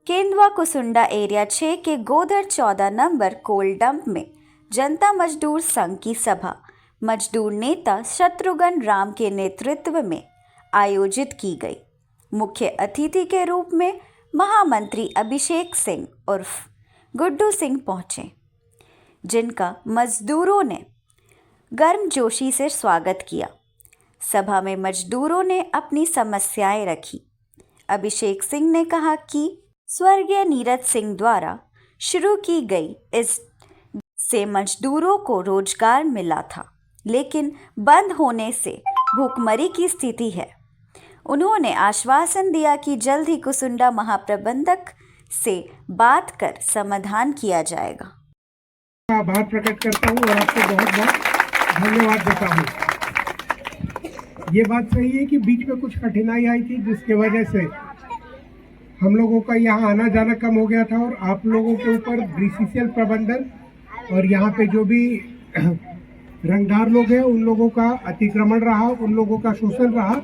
केंदवा Kusunda area 6 के गोदर 14 number coal dump में जनता मजदूर संघ की सभा मजदूर नेता शत्रुघ्न राम के नेतृत्व में आयोजित की गई। मुख्य अतिथि के रूप में महामंत्री अभिषेक सिंह उर्फ गुड्डू सिंह पहुंचे, जिनका मजदूरों ने गर्मजोशी से स्वागत किया। सभा में मजदूरों ने अपनी समस्याएं रखी। अभिषेक सिंह ने कहा कि स्वर्गीय नीरज सिंह द्वारा शुरू की गई इस से मजदूरों को रोजगार मिला था, लेकिन बंद होने से भूखमरी की स्थिति है। उन्होंने आश्वासन दिया कि जल्द ही कुसुंडा महाप्रबंधक से बात कर समाधान किया जाएगा। आभार प्रकट करता हूँ और आपको बहुत बहुत धन्यवाद देता हूँ। ये बात सही है कि बीच में कुछ कठिनाई आई थी, जिसके वजह से हम लोगों का यहाँ आना जाना कम हो गया था और आप लोगों के ऊपर बीसीसीएल प्रबंधन और यहाँ पे जो भी रंगदार लोग हैं उन लोगों का अतिक्रमण रहा, उन लोगों का शोषण रहा,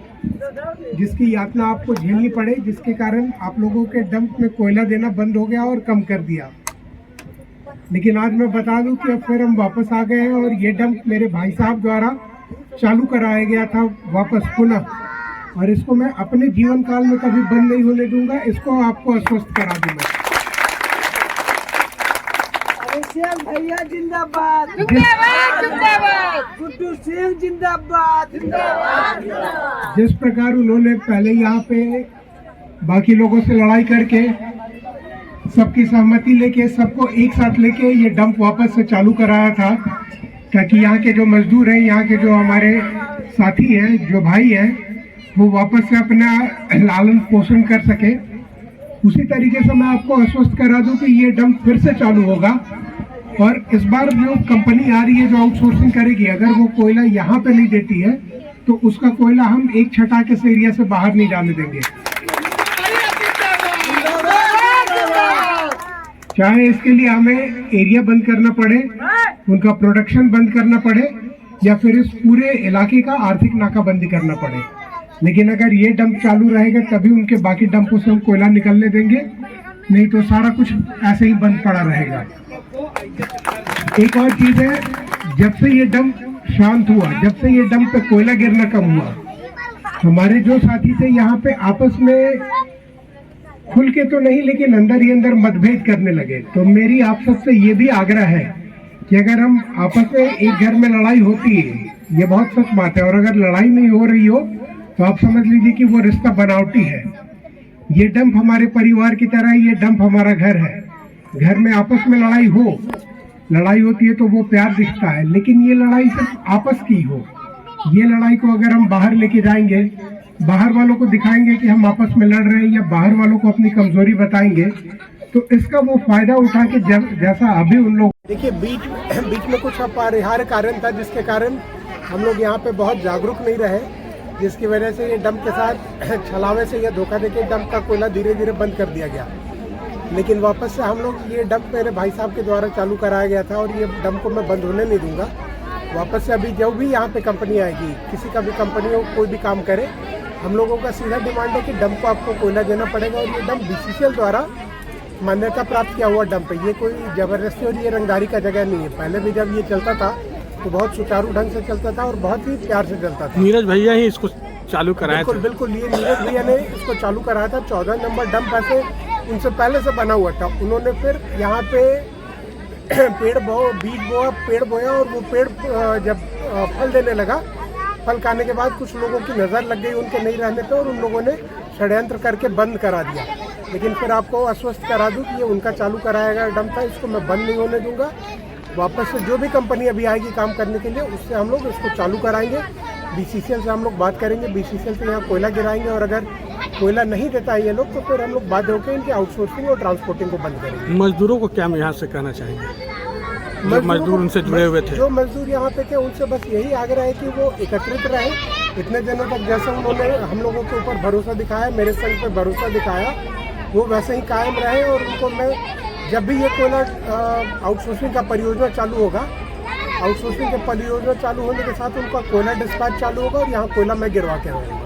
जिसकी यातना आपको झेलनी पड़े, जिसके कारण आप लोगों के डंप में कोयला देना बंद हो गया और कम कर दिया। लेकिन आज मैं बता दूं कि अब फिर हम वापस आ गए हैं और ये डंप मेरे भाई साहब द्वारा चालू कराया गया था वापस पुनः, और इसको मैं अपने जीवन काल में कभी बंद नहीं होने दूंगा। इसको आपको आश्वस्त करा दूंगा। भैया जिंदाबाद, जिंदाबाद, जिंदाबाद, गुड्डू सिंह जिंदाबाद, जिंदाबाद। जिस प्रकार उन्होंने पहले यहाँ पे बाकी लोगों से लड़ाई करके सबकी सहमति लेके सबको एक साथ लेके ये डंप वापस से चालू कराया था, ताकि यहाँ के जो मजदूर हैं, यहाँ के जो हमारे साथी हैं, जो भाई हैं, वो वापस से अपना लालन पोषण कर सके। उसी तरीके से मैं आपको आश्वस्त करा दूं कि ये डंप फिर से चालू होगा और इस बार जो कंपनी आ रही है जो आउटसोर्सिंग करेगी, अगर वो कोयला यहाँ पे नहीं देती है तो उसका कोयला हम एक छटा के एरिया से बाहर नहीं जाने देंगे। चाहे इसके लिए हमें एरिया बंद करना पड़े, उनका प्रोडक्शन बंद करना पड़े, या फिर इस पूरे इलाके का आर्थिक नाकाबंदी करना पड़े, लेकिन अगर ये डंप चालू रहेगा तभी उनके बाकी डंपों से हम कोयला निकलने देंगे, नहीं तो सारा कुछ ऐसे ही बंद पड़ा रहेगा। एक और चीज है, जब से ये डंप शांत हुआ, जब से ये डंप पे कोयला गिरना कम हुआ, हमारे जो साथी थे यहाँ पे आपस में खुल के तो नहीं लेकिन अंदर ही अंदर मतभेद करने लगे। तो मेरी आप सबसे ये भी आग्रह है कि अगर हम आपस में एक घर में लड़ाई होती है, ये बहुत सच बात है, और अगर लड़ाई नहीं हो रही हो तो आप समझ लीजिए कि वो रिश्ता बनावटी है। ये डंप हमारे परिवार की तरह, ये डंप हमारा घर है। घर में आपस में लड़ाई होती है तो वो प्यार दिखता है, लेकिन ये लड़ाई सिर्फ आपस की हो। ये लड़ाई को अगर हम बाहर लेके जाएंगे, बाहर वालों को दिखाएंगे कि हम आपस में लड़ रहे हैं, या बाहर वालों को अपनी कमजोरी बताएंगे, तो इसका वो फायदा उठा के जैसा अभी उन लोग देखिए बीच में कुछ अपरिहार्य कारण था, जिसके कारण हम लोग यहाँ पे बहुत जागरूक नहीं रहे, जिसकी वजह से ये डंप के साथ छलावे से या धोखा देके डंप का कोयला धीरे धीरे बंद कर दिया गया। लेकिन वापस से हम लोग ये डंप मेरे भाई साहब के द्वारा चालू कराया गया था और ये डंप को मैं बंद होने नहीं दूंगा। वापस से अभी जो भी यहाँ पे कंपनी आएगी, किसी का भी कंपनी हो, कोई भी काम करे, हम लोगों का सीधा डिमांड है कि डंप को आपको कोयला देना पड़ेगा। और ये डंप बीसीसीएल द्वारा मान्यता प्राप्त किया हुआ डंप है, ये कोई जबरदस्ती और ये रंगदारी का जगह नहीं है। पहले भी जब ये चलता था तो बहुत सुचारू ढंग से चलता था और बहुत ही प्यार से चलता था। नीरज भैया ही इसको चालू कराया था। बिल्कुल, ये नीरज भैया ने इसको चालू कराया था। 14 नंबर डंप ऐसे उनसे पहले से बना हुआ था। उन्होंने फिर यहाँ पे बीज बोया, पेड़ बोया, और वो पेड़ जब फल देने लगा, फल खाने के बाद कुछ लोगों की नज़र लग गई उनके नहीं रहने पे, और उन लोगों ने षड्यंत्र करके बंद करा दिया। लेकिन फिर आपको आश्वस्त करा दूं कि ये उनका चालू कराया गया डंप था, इसको मैं बंद नहीं होने दूंगा। वापस से जो भी कंपनी अभी आएगी काम करने के लिए, उससे हम लोग इसको चालू कराएंगे। बीसीसीएल से हम लोग बात करेंगे, बीसीसीएल से यहाँ कोयला गिराएंगे, और अगर कोयला नहीं देता है ये लोग तो फिर हम लोग बाध्य होकर इनकी आउटसोर्सिंग और ट्रांसपोर्टिंग को बंद करेंगे। मजदूरों को क्या यहाँ से कहना चाहेंगे? मजदूर उनसे जुड़े हुए थे, जो मजदूर यहाँ पे थे, उनसे बस यही आग्रह है कि वो एकत्रित रहे। इतने दिनों तक जैसे उन्होंने हम लोगों के ऊपर भरोसा दिखाया, मेरे संघ पे भरोसा दिखाया, वो वैसे ही कायम रहे। और उनको मैं जब भी ये कोयला आउटसोर्सिंग का परियोजना चालू होगा, आउटसोर्सिंग का परियोजना चालू होने के साथ उनका कोयला डिस्पैच चालू होगा और यहाँ कोयला मैं गिरवा के आऊँगा।